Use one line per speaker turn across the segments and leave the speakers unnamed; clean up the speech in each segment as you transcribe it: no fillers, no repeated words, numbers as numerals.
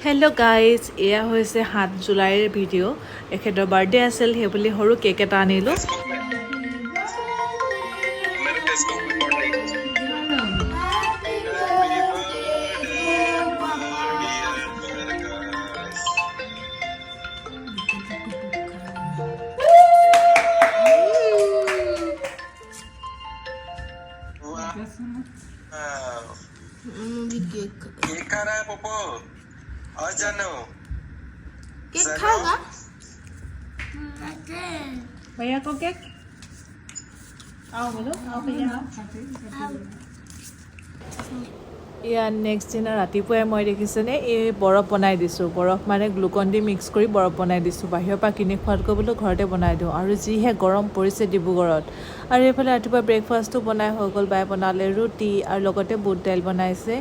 Hello' guys, এয়া হৈছে 7 জুলাইৰ ভিডিঅ'। এখেতৰ বাৰ্থডে আছিল, সেইবুলি সৰু কেক এটা আনিলোঁ।
केक खा रहा है पोपो और जानो
केक खाएगा
भैया को केक आओ बोलो, आओ भैया आओ। এয়া নেক্সট দিনা ৰাতিপুৱাই মই দেখিছেনে এই বৰফ বনাই দিছোঁ। বৰফ মানে গ্লুকন দি মিক্স কৰি বৰফ বনাই দিছোঁ। বাহিৰৰ পৰা কিনি খোৱাতকৈ বোলো ঘৰতে বনাই দিওঁ, আৰু যিহে গৰম পৰিছে ডিব্ৰুগড়ত। আৰু এইফালে ৰাতিপুৱা ব্ৰেকফাষ্টটো বনাই হৈ গ'ল। বাই বনালে ৰুটি আৰু লগতে বুট দাইল বনাইছে।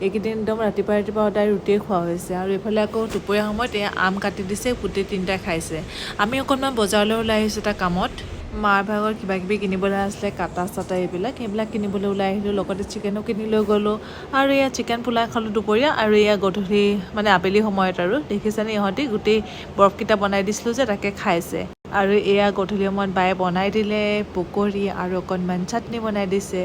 এইকেইদিন একদম ৰাতিপুৱা সদায় ৰুটিয়ে খোৱা হৈছে। আৰু এইফালে আকৌ দুপৰীয়া সময়ত এয়া আম কাটি দিছে, গোটেই তিনিটাই খাইছে। আমি অকণমান বজাৰলৈ ওলাই আহিছোঁ এটা কামত। মাৰ ভাগৰ কিবা কিবি কিনিবলৈ আছিলে, কাটা চাটা সেইবিলাক কিনিবলৈ ওলাই আহিলোঁ। লগতে চিকেনো কিনি লৈ গ'লোঁ। আৰু এয়া চিকেন পোলাই খালোঁ দুপৰীয়া। আৰু এয়া গধূলি মানে আবেলি সময়ত আৰু দেখিছেনে ইহঁতি গোটেই বৰফকেইটা বনাই দিছিলোঁ যে তাকে খাইছে। আৰু এয়া গধূলি সময়ত বায়ে বনাই দিলে পকৰী আৰু অকণমান চাটনি বনাই দিছে।